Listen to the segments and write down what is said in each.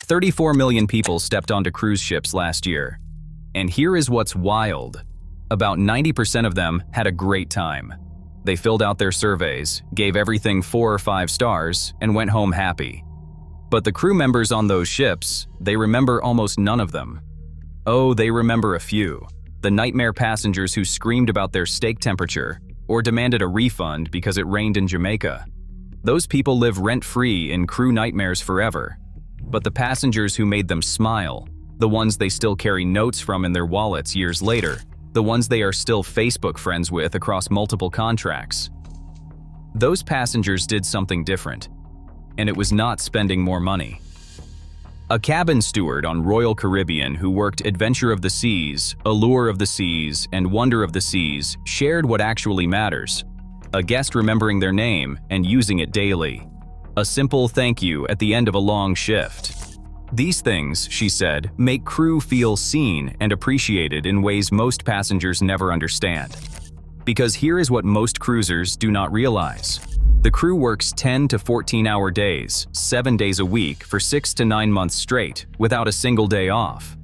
34 million people stepped onto cruise ships last year. And here is what's wild. About 90% of them had a great time. They filled out their surveys, gave everything 4 or 5 stars, and went home happy. But the crew members on those ships, they remember almost none of them. Oh, they remember a few. The nightmare passengers who screamed about their steak temperature or demanded a refund because it rained in Jamaica. Those people live rent-free in crew nightmares forever. But the passengers who made them smile, the ones they still carry notes from in their wallets years later, the ones they are still Facebook friends with across multiple contracts. Those passengers did something different, and it was not spending more money. A cabin steward on Royal Caribbean who worked Adventure of the Seas, Allure of the Seas, and Wonder of the Seas shared what actually matters. A guest remembering their name and using it daily. A simple thank you at the end of a long shift. These things, she said, make crew feel seen and appreciated in ways most passengers never understand. Because here is what most cruisers do not realize. The crew works 10 to 14-hour days, 7 days a week for 6 to 9 months straight, without a single day off.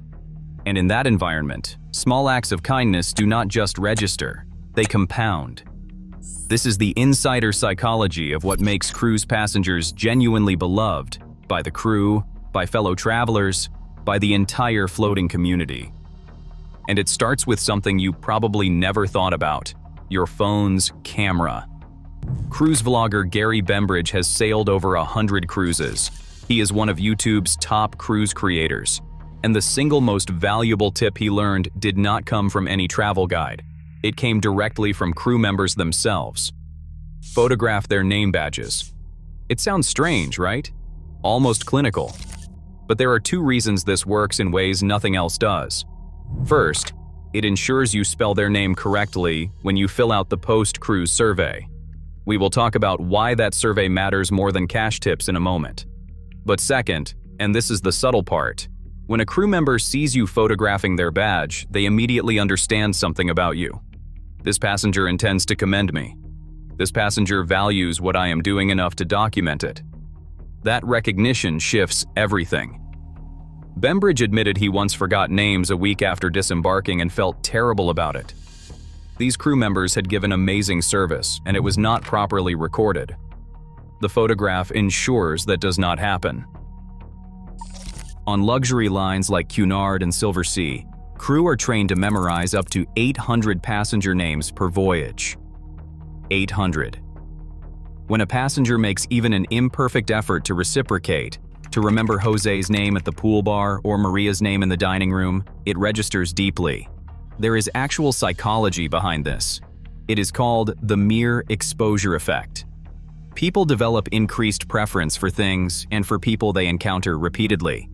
And in that environment, small acts of kindness do not just register, they compound. This is the insider psychology of what makes cruise passengers genuinely beloved by the crew, by fellow travelers, by the entire floating community. And it starts with something you probably never thought about: your phone's camera. Cruise vlogger Gary Bembridge has sailed over 100 cruises. He is one of YouTube's top cruise creators. And the single most valuable tip he learned did not come from any travel guide. It came directly from crew members themselves. Photograph their name badges. It sounds strange, right? Almost clinical. But there are 2 reasons this works in ways nothing else does. First, it ensures you spell their name correctly when you fill out the post-cruise survey. We will talk about why that survey matters more than cash tips in a moment. But second, and this is the subtle part, when a crew member sees you photographing their badge, they immediately understand something about you. This passenger intends to commend me. This passenger values what I am doing enough to document it. That recognition shifts everything. Bembridge admitted he once forgot names a week after disembarking and felt terrible about it. These crew members had given amazing service, and it was not properly recorded. The photograph ensures that does not happen. On luxury lines like Cunard and Silversea, crew are trained to memorize up to 800 passenger names per voyage. 800. When a passenger makes even an imperfect effort to reciprocate, to remember Jose's name at the pool bar or Maria's name in the dining room, it registers deeply. There is actual psychology behind this. It is called the mere exposure effect. People develop increased preference for things and for people they encounter repeatedly.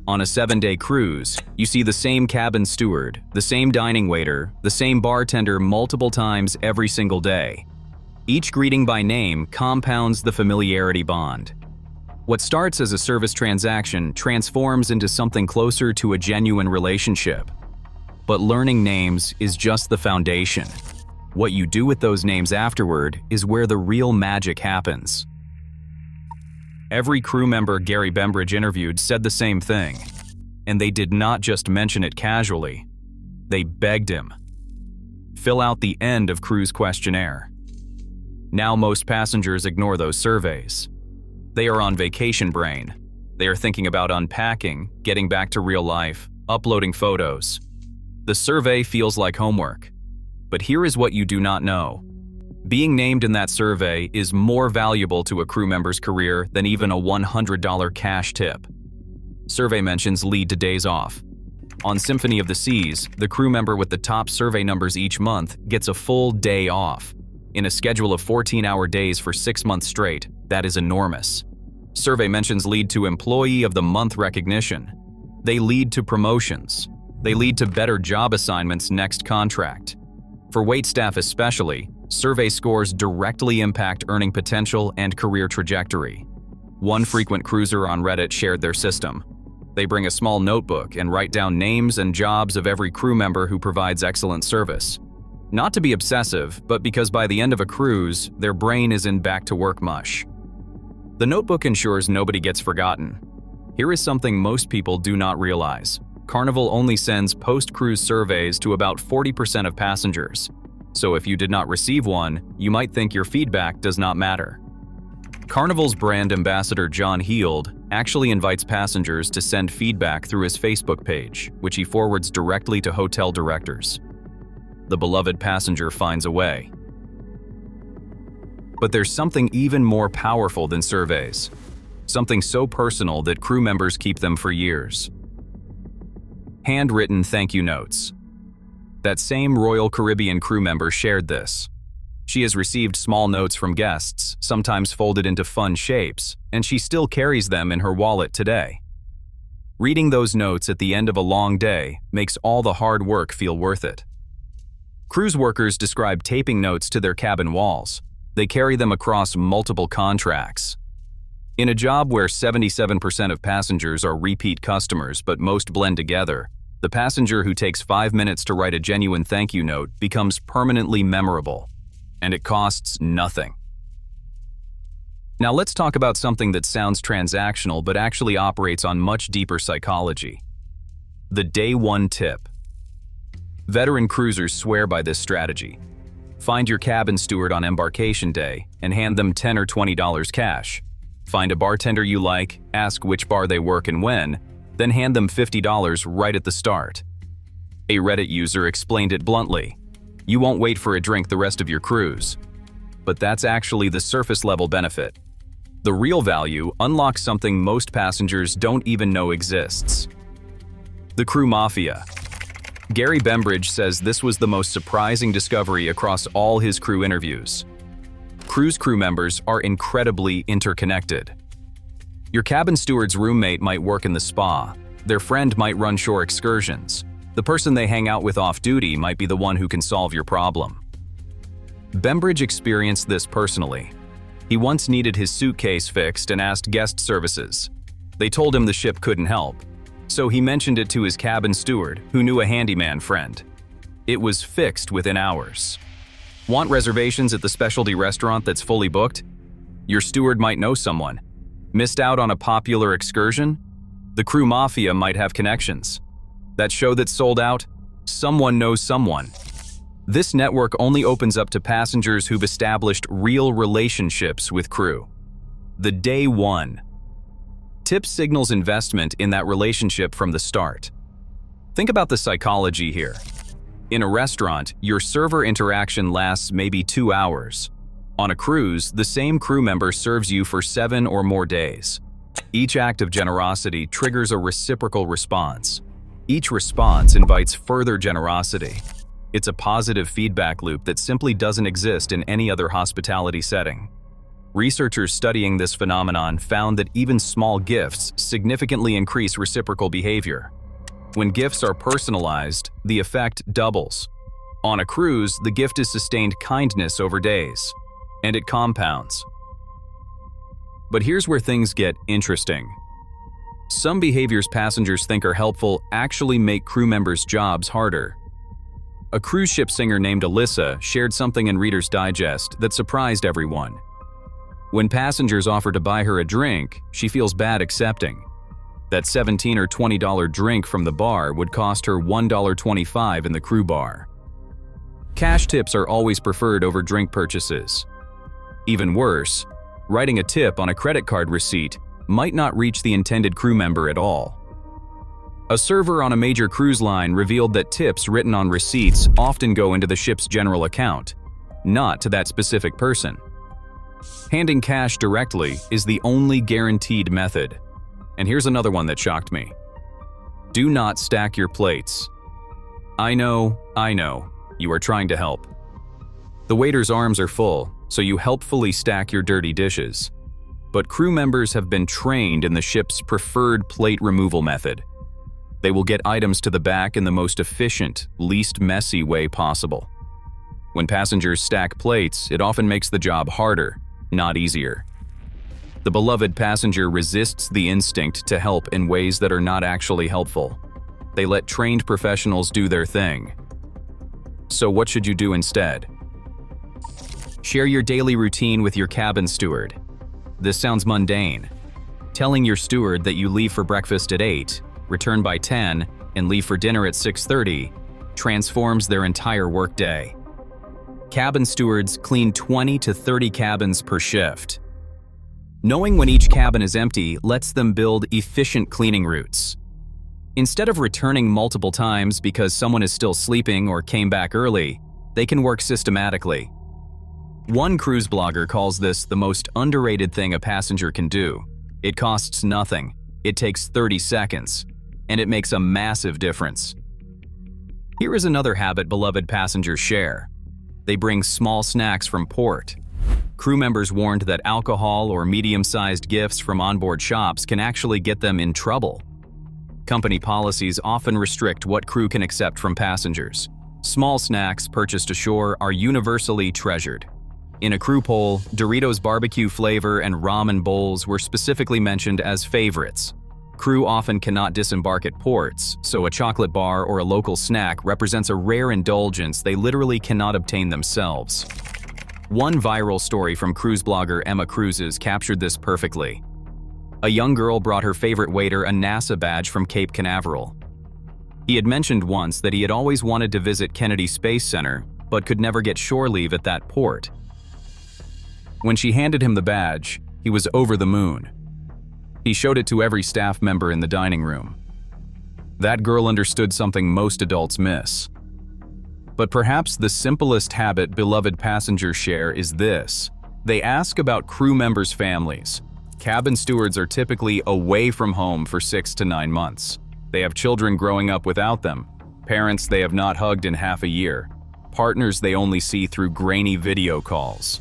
On a 7-day cruise, you see the same cabin steward, the same dining waiter, the same bartender multiple times every single day. Each greeting by name compounds the familiarity bond. What starts as a service transaction transforms into something closer to a genuine relationship. But learning names is just the foundation. What you do with those names afterward is where the real magic happens. Every crew member Gary Bembridge interviewed said the same thing. And they did not just mention it casually. They begged him. Fill out the end of cruise questionnaire. Now most passengers ignore those surveys. They are on vacation brain. They are thinking about unpacking, getting back to real life, uploading photos. The survey feels like homework. But here is what you do not know. Being named in that survey is more valuable to a crew member's career than even a $100 cash tip. Survey mentions lead to days off. On Symphony of the Seas, the crew member with the top survey numbers each month gets a full day off. In a schedule of 14-hour days for 6 months straight, that is enormous. Survey mentions lead to Employee of the Month recognition. They lead to promotions. They lead to better job assignments next contract. For waitstaff especially, survey scores directly impact earning potential and career trajectory. One frequent cruiser on Reddit shared their system. They bring a small notebook and write down names and jobs of every crew member who provides excellent service. Not to be obsessive, but because by the end of a cruise, their brain is in back-to-work mush. The notebook ensures nobody gets forgotten. Here is something most people do not realize. Carnival only sends post-cruise surveys to about 40% of passengers. So if you did not receive one, you might think your feedback does not matter. Carnival's brand ambassador John Heald actually invites passengers to send feedback through his Facebook page, which he forwards directly to hotel directors. The beloved passenger finds a way. But there's something even more powerful than surveys. Something so personal that crew members keep them for years. Handwritten thank you notes. That same Royal Caribbean crew member shared this. She has received small notes from guests, sometimes folded into fun shapes, and she still carries them in her wallet today. Reading those notes at the end of a long day makes all the hard work feel worth it. Cruise workers describe taping notes to their cabin walls. They carry them across multiple contracts. In a job where 77% of passengers are repeat customers but most blend together, the passenger who takes 5 minutes to write a genuine thank you note becomes permanently memorable. And it costs nothing. Now let's talk about something that sounds transactional but actually operates on much deeper psychology. The day one tip. Veteran cruisers swear by this strategy. Find your cabin steward on embarkation day and hand them $10 or $20 cash. Find a bartender you like, ask which bar they work and when, then hand them $50 right at the start. A Reddit user explained it bluntly. You won't wait for a drink the rest of your cruise. But that's actually the surface level benefit. The real value unlocks something most passengers don't even know exists. The crew mafia. Gary Bembridge says this was the most surprising discovery across all his crew interviews. Cruise crew members are incredibly interconnected. Your cabin steward's roommate might work in the spa. Their friend might run shore excursions. The person they hang out with off-duty might be the one who can solve your problem. Bembridge experienced this personally. He once needed his suitcase fixed and asked guest services. They told him the ship couldn't help, so he mentioned it to his cabin steward, who knew a handyman friend. It was fixed within hours. Want reservations at the specialty restaurant that's fully booked? Your steward might know someone. Missed out on a popular excursion? The crew mafia might have connections. That show that sold out? Someone knows someone. This network only opens up to passengers who've established real relationships with crew. The day one. Tip signals investment in that relationship from the start. Think about the psychology here. In a restaurant, your server interaction lasts maybe 2 hours. On a cruise, the same crew member serves you for 7 or more days. Each act of generosity triggers a reciprocal response. Each response invites further generosity. It's a positive feedback loop that simply doesn't exist in any other hospitality setting. Researchers studying this phenomenon found that even small gifts significantly increase reciprocal behavior. When gifts are personalized, the effect doubles. On a cruise, the gift is sustained kindness over days, and it compounds. But here's where things get interesting. Some behaviors passengers think are helpful actually make crew members' jobs harder. A cruise ship singer named Alyssa shared something in Reader's Digest that surprised everyone. When passengers offer to buy her a drink, she feels bad accepting. That $17 or $20 drink from the bar would cost her $1.25 in the crew bar. Cash tips are always preferred over drink purchases. Even worse, writing a tip on a credit card receipt might not reach the intended crew member at all. A server on a major cruise line revealed that tips written on receipts often go into the ship's general account, not to that specific person. Handing cash directly is the only guaranteed method. And here's another one that shocked me. Do not stack your plates. I know, you are trying to help. The waiter's arms are full, so you helpfully stack your dirty dishes. But crew members have been trained in the ship's preferred plate removal method. They will get items to the back in the most efficient, least messy way possible. When passengers stack plates, it often makes the job harder, not easier. The beloved passenger resists the instinct to help in ways that are not actually helpful. They let trained professionals do their thing. So what should you do instead? Share your daily routine with your cabin steward. This sounds mundane. Telling your steward that you leave for breakfast at 8, return by 10, and leave for dinner at 6:30 transforms their entire workday. Cabin stewards clean 20 to 30 cabins per shift. Knowing when each cabin is empty lets them build efficient cleaning routes. Instead of returning multiple times because someone is still sleeping or came back early, they can work systematically. One cruise blogger calls this the most underrated thing a passenger can do. It costs nothing, it takes 30 seconds, and it makes a massive difference. Here is another habit beloved passengers share. They bring small snacks from port. Crew members warned that alcohol or medium-sized gifts from onboard shops can actually get them in trouble. Company policies often restrict what crew can accept from passengers. Small snacks purchased ashore are universally treasured. In a crew poll, Doritos barbecue flavor and ramen bowls were specifically mentioned as favorites. Crew often cannot disembark at ports, so a chocolate bar or a local snack represents a rare indulgence they literally cannot obtain themselves. One viral story from cruise blogger Emma Cruises captured this perfectly. A young girl brought her favorite waiter a NASA badge from Cape Canaveral. He had mentioned once that he had always wanted to visit Kennedy Space Center, but could never get shore leave at that port. When she handed him the badge, he was over the moon. He showed it to every staff member in the dining room. That girl understood something most adults miss. But perhaps the simplest habit beloved passengers share is this. They ask about crew members' families. Cabin stewards are typically away from home for 6 to 9 months. They have children growing up without them, parents they have not hugged in half a year, partners they only see through grainy video calls.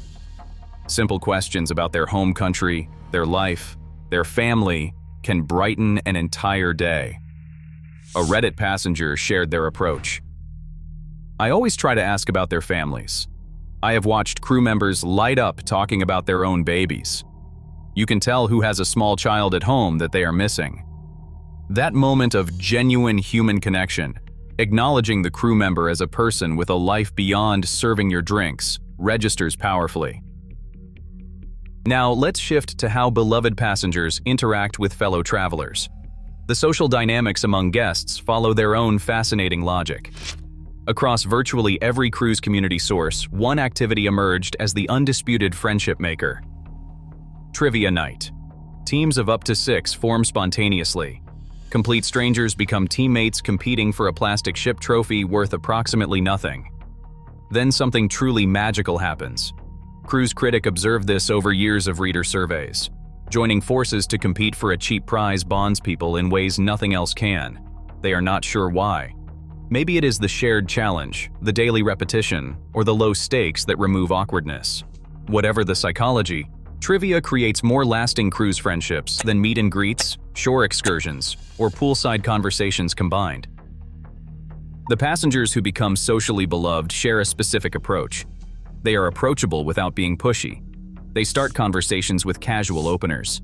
Simple questions about their home country, their life, their family can brighten an entire day. A Reddit passenger shared their approach. I always try to ask about their families. I have watched crew members light up talking about their own babies. You can tell who has a small child at home that they are missing. That moment of genuine human connection, acknowledging the crew member as a person with a life beyond serving your drinks, registers powerfully. Now let's shift to how beloved passengers interact with fellow travelers. The social dynamics among guests follow their own fascinating logic. Across virtually every cruise community source, one activity emerged as the undisputed friendship maker. Trivia night. Teams of up to 6 form spontaneously. Complete strangers become teammates competing for a plastic ship trophy worth approximately nothing. Then something truly magical happens. Cruise Critic observed this over years of reader surveys. Joining forces to compete for a cheap prize bonds people in ways nothing else can. They are not sure why. Maybe it is the shared challenge, the daily repetition, or the low stakes that remove awkwardness. Whatever the psychology, trivia creates more lasting cruise friendships than meet and greets, shore excursions, or poolside conversations combined. The passengers who become socially beloved share a specific approach. They are approachable without being pushy. They start conversations with casual openers.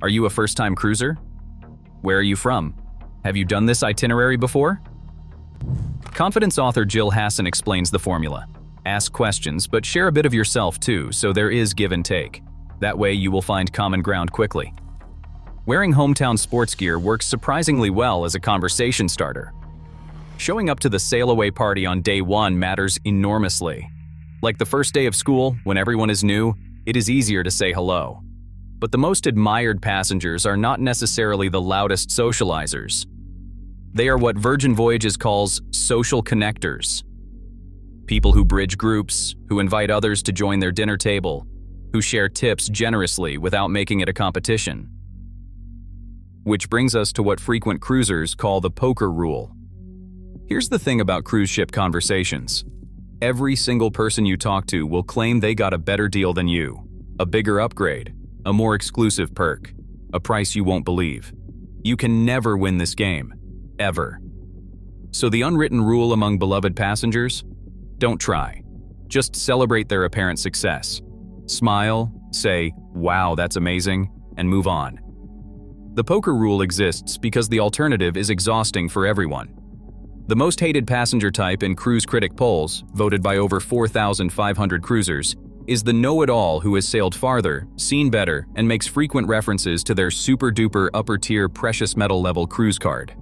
Are you a first-time cruiser? Where are you from? Have you done this itinerary before? Confidence author Jill Hassan explains the formula. Ask questions, but share a bit of yourself too, so there is give and take. That way you will find common ground quickly. Wearing hometown sports gear works surprisingly well as a conversation starter. Showing up to the sail-away party on day 1 matters enormously. Like the first day of school, when everyone is new, it is easier to say hello. But the most admired passengers are not necessarily the loudest socializers. They are what Virgin Voyages calls social connectors. People who bridge groups, who invite others to join their dinner table, who share tips generously without making it a competition. Which brings us to what frequent cruisers call the poker rule. Here's the thing about cruise ship conversations. Every single person you talk to will claim they got a better deal than you, a bigger upgrade, a more exclusive perk, a price you won't believe. You can never win this game, ever. So the unwritten rule among beloved passengers? Don't try. Just celebrate their apparent success. Smile, say, "Wow, that's amazing," and move on. The poker rule exists because the alternative is exhausting for everyone. The most hated passenger type in Cruise Critic polls, voted by over 4,500 cruisers, is the know-it-all who has sailed farther, seen better, and makes frequent references to their super-duper upper-tier precious metal level cruise card.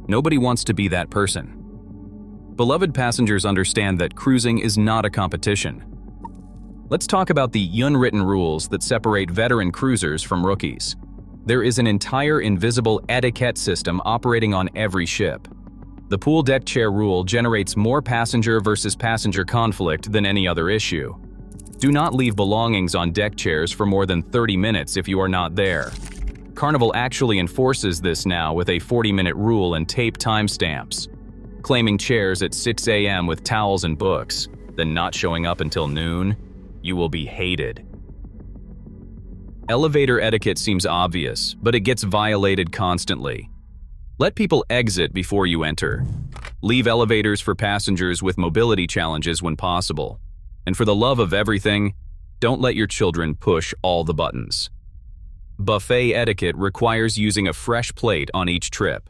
Nobody wants to be that person. Beloved passengers understand that cruising is not a competition. Let's talk about the unwritten rules that separate veteran cruisers from rookies. There is an entire invisible etiquette system operating on every ship. The pool deck chair rule generates more passenger versus passenger conflict than any other issue. Do not leave belongings on deck chairs for more than 30 minutes if you are not there. Carnival actually enforces this now with a 40-minute rule and tape timestamps. Claiming chairs at 6 a.m. with towels and books, then not showing up until noon, you will be hated. Elevator etiquette seems obvious, but it gets violated constantly. Let people exit before you enter. Leave elevators for passengers with mobility challenges when possible. And for the love of everything, don't let your children push all the buttons. Buffet etiquette requires using a fresh plate on each trip.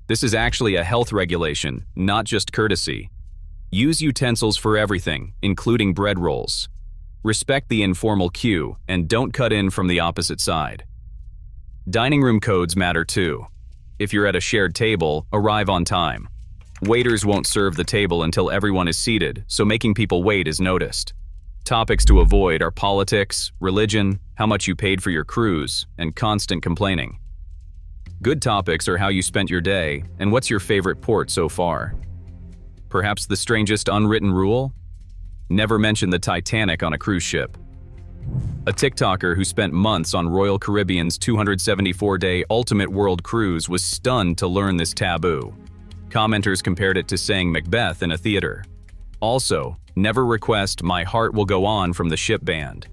This is actually a health regulation, not just courtesy. Use utensils for everything, including bread rolls. Respect the informal queue, and don't cut in from the opposite side. Dining room codes matter too. If you're at a shared table, arrive on time. Waiters won't serve the table until everyone is seated, so making people wait is noticed. Topics to avoid are politics, religion, how much you paid for your cruise, and constant complaining. Good topics are how you spent your day and what's your favorite port so far. Perhaps the strangest unwritten rule? Never mention the Titanic on a cruise ship. A TikToker who spent months on Royal Caribbean's 274-day Ultimate World Cruise was stunned to learn this taboo. Commenters compared it to saying Macbeth in a theater. Also, never request "My Heart Will Go On" from the ship band.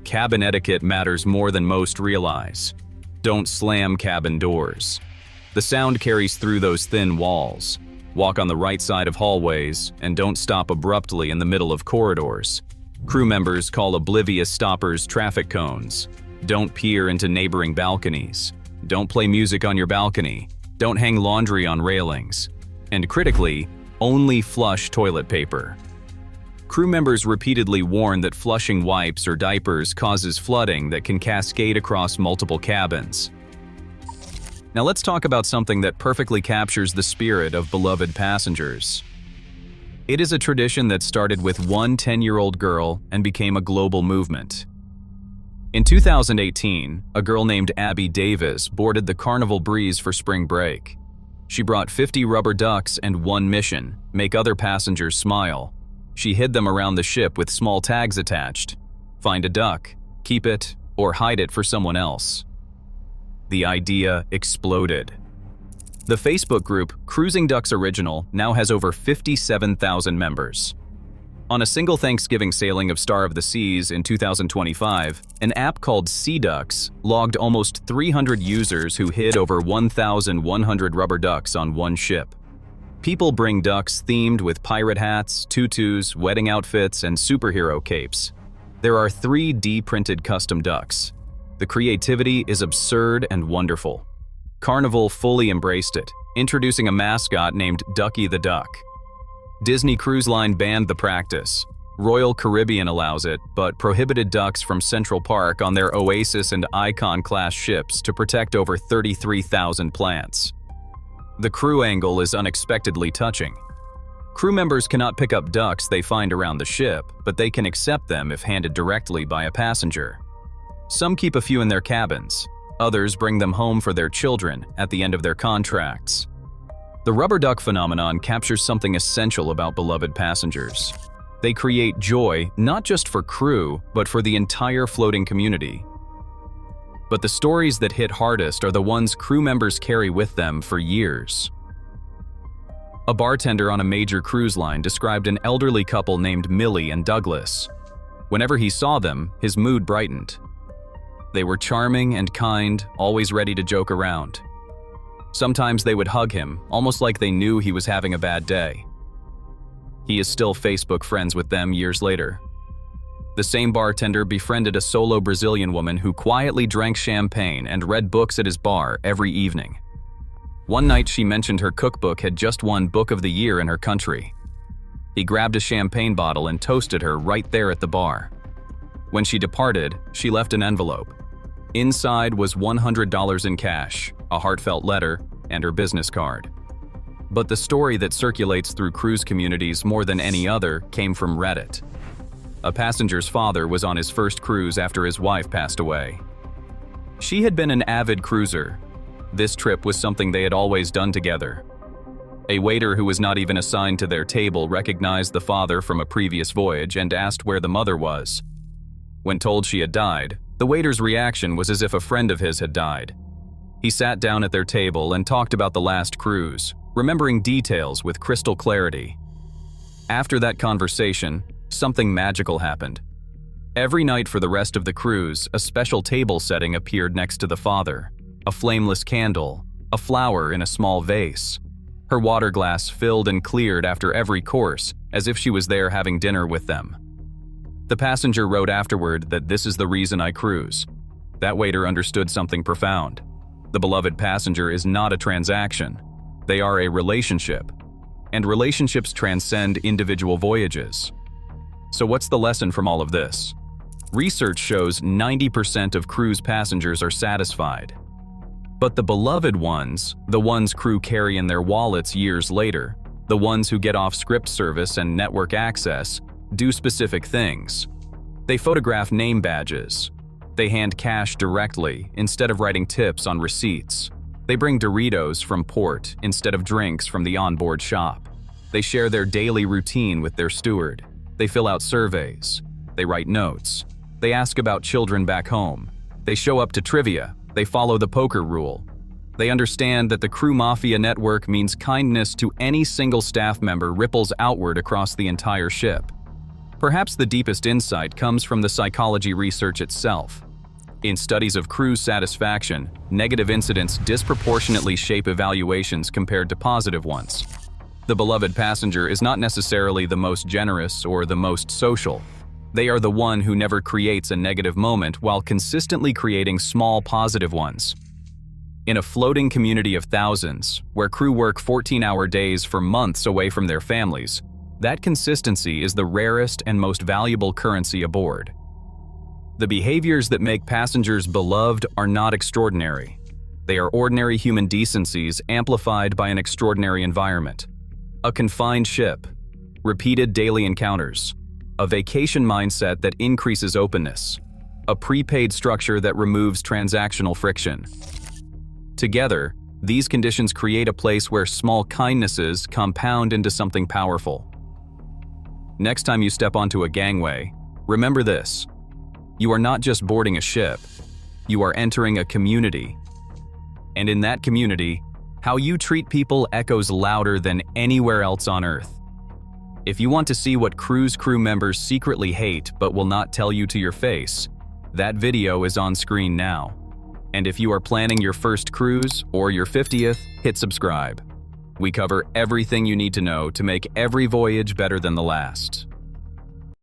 Cabin etiquette matters more than most realize. Don't slam cabin doors. The sound carries through those thin walls. Walk on the right side of hallways, and don't stop abruptly in the middle of corridors. Crew members call oblivious stoppers traffic cones. Don't peer into neighboring balconies. Don't play music on your balcony. Don't hang laundry on railings. And critically, only flush toilet paper. Crew members repeatedly warn that flushing wipes or diapers causes flooding that can cascade across multiple cabins. Now let's talk about something that perfectly captures the spirit of beloved passengers. It is a tradition that started with one 10-year-old girl and became a global movement. In 2018, a girl named Abby Davis boarded the Carnival Breeze for spring break. She brought 50 rubber ducks and one mission: make other passengers smile. She hid them around the ship with small tags attached. Find a duck, keep it, or hide it for someone else. The idea exploded. The Facebook group Cruising Ducks Original now has over 57,000 members. On a single Thanksgiving sailing of Star of the Seas in 2025, an app called Sea Ducks logged almost 300 users who hid over 1,100 rubber ducks on one ship. People bring ducks themed with pirate hats, tutus, wedding outfits, and superhero capes. There are 3D printed custom ducks. The creativity is absurd and wonderful. Carnival fully embraced it, introducing a mascot named Ducky the Duck. Disney Cruise Line banned the practice. Royal Caribbean allows it, but prohibited ducks from Central Park on their Oasis and Icon-class ships to protect over 33,000 plants. The crew angle is unexpectedly touching. Crew members cannot pick up ducks they find around the ship, but they can accept them if handed directly by a passenger. Some keep a few in their cabins. Others bring them home for their children at the end of their contracts. The rubber duck phenomenon captures something essential about beloved passengers. They create joy not just for crew, but for the entire floating community. But the stories that hit hardest are the ones crew members carry with them for years. A bartender on a major cruise line described an elderly couple named Millie and Douglas. Whenever he saw them, his mood brightened. They were charming and kind, always ready to joke around. Sometimes they would hug him, almost like they knew he was having a bad day. He is still Facebook friends with them years later. The same bartender befriended a solo Brazilian woman who quietly drank champagne and read books at his bar every evening. One night she mentioned her cookbook had just won Book of the Year in her country. He grabbed a champagne bottle and toasted her right there at the bar. When she departed, she left an envelope. Inside was $100 in cash, a heartfelt letter, and her business card. But the story that circulates through cruise communities more than any other came from Reddit. A passenger's father was on his first cruise after his wife passed away. She had been an avid cruiser. This trip was something they had always done together. A waiter who was not even assigned to their table recognized the father from a previous voyage and asked where the mother was. When told she had died, the waiter's reaction was as if a friend of his had died. He sat down at their table and talked about the last cruise, remembering details with crystal clarity. After that conversation, something magical happened. Every night for the rest of the cruise, a special table setting appeared next to the father, a flameless candle, a flower in a small vase. Her water glass filled and cleared after every course, as if she was there having dinner with them. The passenger wrote afterward that this is the reason I cruise. That waiter understood something profound. The beloved passenger is not a transaction. They are a relationship. And relationships transcend individual voyages. So what's the lesson from all of this? Research shows 90% of cruise passengers are satisfied. But the beloved ones, the ones crew carry in their wallets years later, the ones who get off script service and network access, do specific things. They photograph name badges. They hand cash directly instead of writing tips on receipts. They bring Doritos from port instead of drinks from the onboard shop. They share their daily routine with their steward. They fill out surveys. They write notes. They ask about children back home. They show up to trivia. They follow the poker rule. They understand that the crew mafia network means kindness to any single staff member ripples outward across the entire ship. Perhaps the deepest insight comes from the psychology research itself. In studies of cruise satisfaction, negative incidents disproportionately shape evaluations compared to positive ones. The beloved passenger is not necessarily the most generous or the most social. They are the one who never creates a negative moment while consistently creating small positive ones. In a floating community of thousands, where crew work 14-hour days for months away from their families, that consistency is the rarest and most valuable currency aboard. The behaviors that make passengers beloved are not extraordinary. They are ordinary human decencies amplified by an extraordinary environment. A confined ship, repeated daily encounters, a vacation mindset that increases openness, a prepaid structure that removes transactional friction. Together, these conditions create a place where small kindnesses compound into something powerful. Next time you step onto a gangway, remember this: you are not just boarding a ship, you are entering a community. And in that community, how you treat people echoes louder than anywhere else on Earth. If you want to see what cruise crew members secretly hate but will not tell you to your face, that video is on screen now. And if you are planning your first cruise or your 50th, hit subscribe. We cover everything you need to know to make every voyage better than the last.